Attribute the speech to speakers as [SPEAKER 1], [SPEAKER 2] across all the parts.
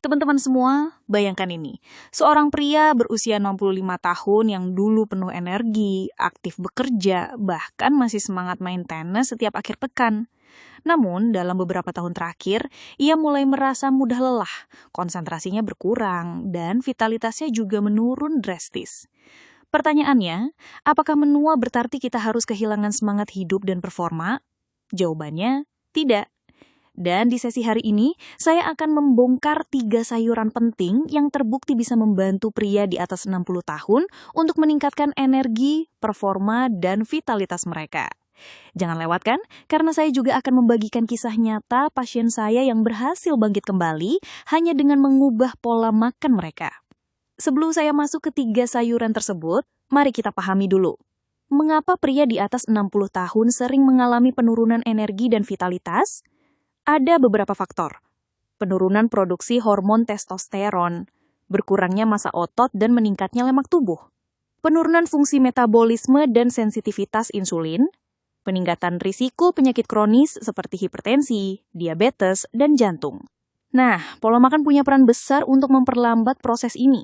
[SPEAKER 1] Teman-teman semua, bayangkan ini. Seorang pria berusia 65 tahun yang dulu penuh energi, aktif bekerja, bahkan masih semangat main tenis setiap akhir pekan. Namun, dalam beberapa tahun terakhir, ia mulai merasa mudah lelah, konsentrasinya berkurang, dan vitalitasnya juga menurun drastis. Pertanyaannya, apakah menua berarti kita harus kehilangan semangat hidup dan performa? Jawabannya, tidak. Dan di sesi hari ini, saya akan membongkar 3 sayuran penting yang terbukti bisa membantu pria di atas 60 tahun untuk meningkatkan energi, performa, dan vitalitas mereka. Jangan lewatkan, karena saya juga akan membagikan kisah nyata pasien saya yang berhasil bangkit kembali hanya dengan mengubah pola makan mereka. Sebelum saya masuk ke 3 sayuran tersebut, mari kita pahami dulu. Mengapa pria di atas 60 tahun sering mengalami penurunan energi dan vitalitas? Ada beberapa faktor. Penurunan produksi hormon testosteron, berkurangnya massa otot dan meningkatnya lemak tubuh. Penurunan fungsi metabolisme dan sensitivitas insulin, peningkatan risiko penyakit kronis seperti hipertensi, diabetes, dan jantung. Nah, pola makan punya peran besar untuk memperlambat proses ini.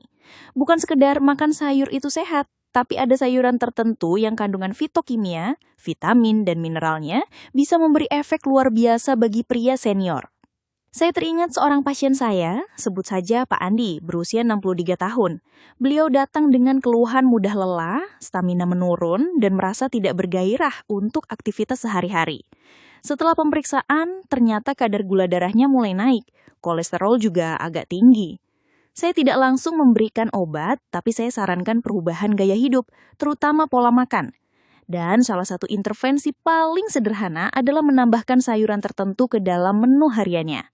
[SPEAKER 1] Bukan sekedar makan sayur itu sehat, tapi ada sayuran tertentu yang kandungan fitokimia, vitamin, dan mineralnya bisa memberi efek luar biasa bagi pria senior. Saya teringat seorang pasien saya, sebut saja Pak Andi, berusia 63 tahun. Beliau datang dengan keluhan mudah lelah, stamina menurun, dan merasa tidak bergairah untuk aktivitas sehari-hari. Setelah pemeriksaan, ternyata kadar gula darahnya mulai naik, kolesterol juga agak tinggi. Saya tidak langsung memberikan obat, tapi saya sarankan perubahan gaya hidup, terutama pola makan. Dan salah satu intervensi paling sederhana adalah menambahkan sayuran tertentu ke dalam menu hariannya.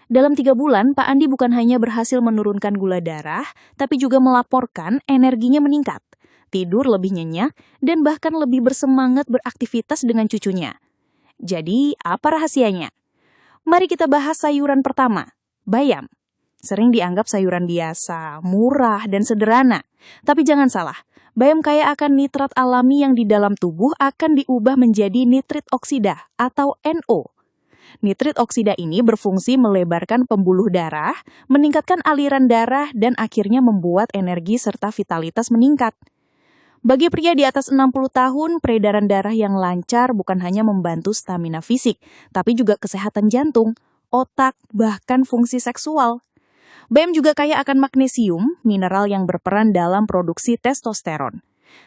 [SPEAKER 1] Dalam 3 bulan, Pak Andi bukan hanya berhasil menurunkan gula darah, tapi juga melaporkan energinya meningkat, tidur lebih nyenyak, dan bahkan lebih bersemangat beraktivitas dengan cucunya. Jadi, apa rahasianya? Mari kita bahas sayuran pertama, bayam. Sering dianggap sayuran biasa, murah, dan sederhana. Tapi jangan salah, bayam kaya akan nitrat alami yang di dalam tubuh akan diubah menjadi nitrit oksida atau NO. Nitrit oksida ini berfungsi melebarkan pembuluh darah, meningkatkan aliran darah, dan akhirnya membuat energi serta vitalitas meningkat. Bagi pria di atas 60 tahun, peredaran darah yang lancar bukan hanya membantu stamina fisik, tapi juga kesehatan jantung, otak, bahkan fungsi seksual. Bayam juga kaya akan magnesium, mineral yang berperan dalam produksi testosteron.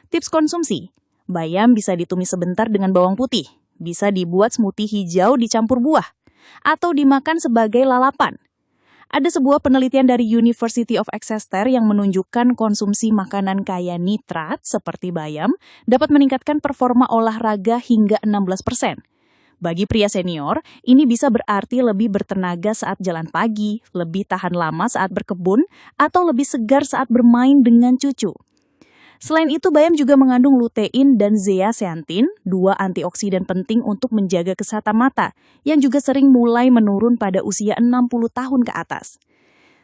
[SPEAKER 1] Tips konsumsi, bayam bisa ditumis sebentar dengan bawang putih, bisa dibuat smoothie hijau dicampur buah, atau dimakan sebagai lalapan. Ada sebuah penelitian dari University of Exeter yang menunjukkan konsumsi makanan kaya nitrat seperti bayam dapat meningkatkan performa olahraga hingga 16%. Bagi pria senior, ini bisa berarti lebih bertenaga saat jalan pagi, lebih tahan lama saat berkebun, atau lebih segar saat bermain dengan cucu. Selain itu, bayam juga mengandung lutein dan zeaxanthin, 2 antioksidan penting untuk menjaga kesehatan mata, yang juga sering mulai menurun pada usia 60 tahun ke atas.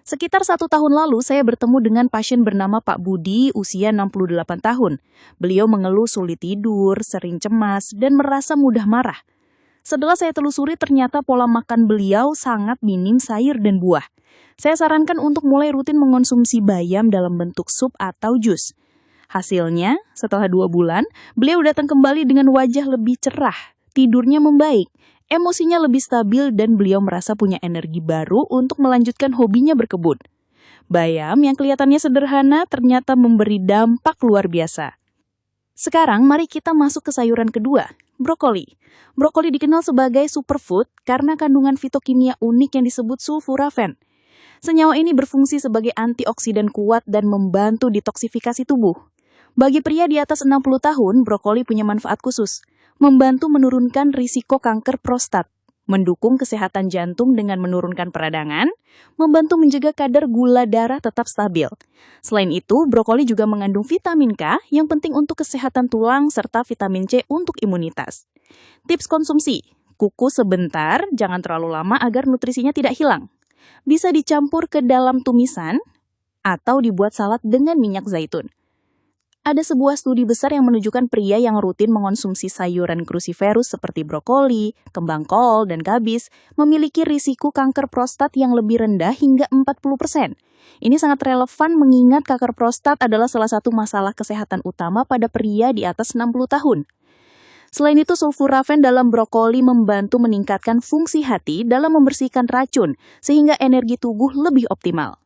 [SPEAKER 1] Sekitar 1 tahun lalu, saya bertemu dengan pasien bernama Pak Budi, usia 68 tahun. Beliau mengeluh sulit tidur, sering cemas, dan merasa mudah marah. Setelah saya telusuri, ternyata pola makan beliau sangat minim sayur dan buah. Saya sarankan untuk mulai rutin mengonsumsi bayam dalam bentuk sup atau jus. Hasilnya, setelah 2 bulan, beliau datang kembali dengan wajah lebih cerah, tidurnya membaik, emosinya lebih stabil, dan beliau merasa punya energi baru untuk melanjutkan hobinya berkebun. Bayam yang kelihatannya sederhana ternyata memberi dampak luar biasa. Sekarang mari kita masuk ke sayuran kedua, brokoli. Brokoli dikenal sebagai superfood karena kandungan fitokimia unik yang disebut sulforafen. Senyawa ini berfungsi sebagai antioksidan kuat dan membantu detoksifikasi tubuh. Bagi pria di atas 60 tahun, brokoli punya manfaat khusus, membantu menurunkan risiko kanker prostat, mendukung kesehatan jantung dengan menurunkan peradangan, membantu menjaga kadar gula darah tetap stabil. Selain itu, brokoli juga mengandung vitamin K yang penting untuk kesehatan tulang serta vitamin C untuk imunitas. Tips konsumsi, kukus sebentar, jangan terlalu lama agar nutrisinya tidak hilang. Bisa dicampur ke dalam tumisan atau dibuat salad dengan minyak zaitun. Ada sebuah studi besar yang menunjukkan pria yang rutin mengonsumsi sayuran cruciferous seperti brokoli, kembang kol, dan gabis memiliki risiko kanker prostat yang lebih rendah hingga 40%. Ini sangat relevan mengingat kanker prostat adalah salah satu masalah kesehatan utama pada pria di atas 60 tahun. Selain itu, sulforafen dalam brokoli membantu meningkatkan fungsi hati dalam membersihkan racun, sehingga energi tubuh lebih optimal.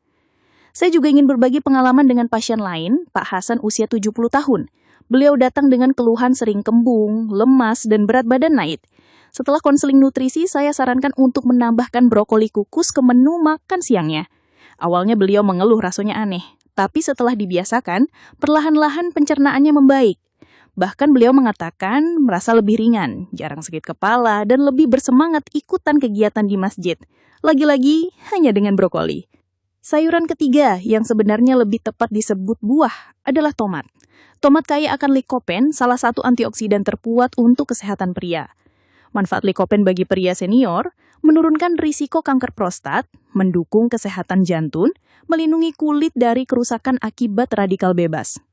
[SPEAKER 1] Saya juga ingin berbagi pengalaman dengan pasien lain, Pak Hasan usia 70 tahun. Beliau datang dengan keluhan sering kembung, lemas, dan berat badan naik. Setelah konseling nutrisi, saya sarankan untuk menambahkan brokoli kukus ke menu makan siangnya. Awalnya beliau mengeluh rasanya aneh, tapi setelah dibiasakan, perlahan-lahan pencernaannya membaik. Bahkan beliau mengatakan merasa lebih ringan, jarang sakit kepala, dan lebih bersemangat ikutan kegiatan di masjid. Lagi-lagi, hanya dengan brokoli. Sayuran ketiga yang sebenarnya lebih tepat disebut buah adalah tomat. Tomat kaya akan likopen, salah satu antioksidan terkuat untuk kesehatan pria. Manfaat likopen bagi pria senior, menurunkan risiko kanker prostat, mendukung kesehatan jantung, melindungi kulit dari kerusakan akibat radikal bebas.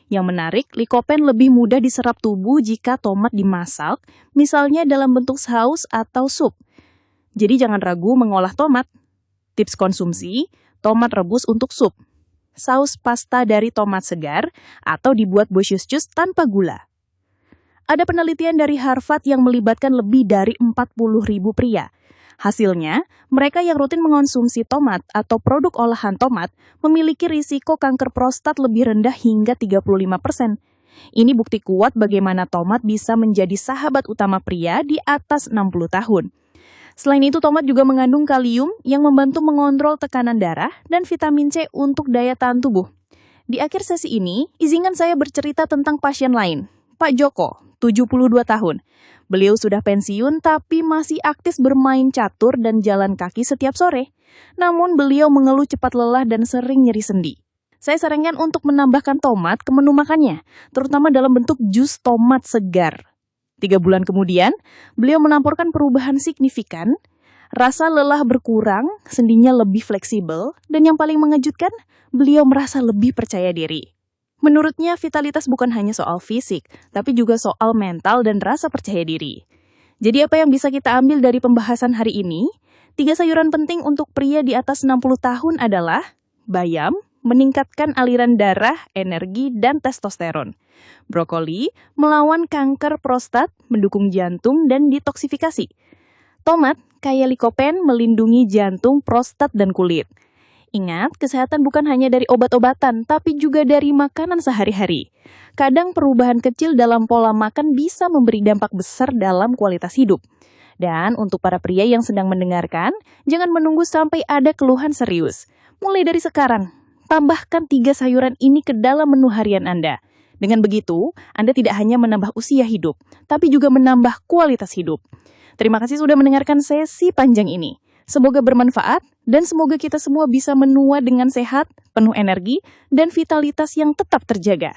[SPEAKER 1] Yang menarik, likopen lebih mudah diserap tubuh jika tomat dimasak, misalnya dalam bentuk saus atau sup. Jadi jangan ragu mengolah tomat. Tips konsumsi, tomat rebus untuk sup, saus pasta dari tomat segar, atau dibuat boshus tanpa gula. Ada penelitian dari Harvard yang melibatkan lebih dari 40.000 pria. Hasilnya, mereka yang rutin mengonsumsi tomat atau produk olahan tomat memiliki risiko kanker prostat lebih rendah hingga 35%. Ini bukti kuat bagaimana tomat bisa menjadi sahabat utama pria di atas 60 tahun. Selain itu, tomat juga mengandung kalium yang membantu mengontrol tekanan darah dan vitamin C untuk daya tahan tubuh. Di akhir sesi ini, izinkan saya bercerita tentang pasien lain, Pak Joko, 72 tahun. Beliau sudah pensiun tapi masih aktif bermain catur dan jalan kaki setiap sore. Namun beliau mengeluh cepat lelah dan sering nyeri sendi. Saya sarankan untuk menambahkan tomat ke menu makannya, terutama dalam bentuk jus tomat segar. 3 bulan kemudian, beliau menampilkan perubahan signifikan, rasa lelah berkurang, sendinya lebih fleksibel, dan yang paling mengejutkan, beliau merasa lebih percaya diri. Menurutnya, vitalitas bukan hanya soal fisik, tapi juga soal mental dan rasa percaya diri. Jadi apa yang bisa kita ambil dari pembahasan hari ini? 3 sayuran penting untuk pria di atas 60 tahun adalah bayam, meningkatkan aliran darah, energi, dan testosteron. Brokoli, melawan kanker prostat, mendukung jantung, dan detoksifikasi. Tomat, kaya likopen, melindungi jantung, prostat, dan kulit. Ingat, kesehatan bukan hanya dari obat-obatan, tapi juga dari makanan sehari-hari. Kadang perubahan kecil dalam pola makan bisa memberi dampak besar dalam kualitas hidup. Dan untuk para pria yang sedang mendengarkan, jangan menunggu sampai ada keluhan serius. Mulai dari sekarang, tambahkan 3 sayuran ini ke dalam menu harian Anda. Dengan begitu, Anda tidak hanya menambah usia hidup, tapi juga menambah kualitas hidup. Terima kasih sudah mendengarkan sesi panjang ini. Semoga bermanfaat, dan semoga kita semua bisa menua dengan sehat, penuh energi, dan vitalitas yang tetap terjaga.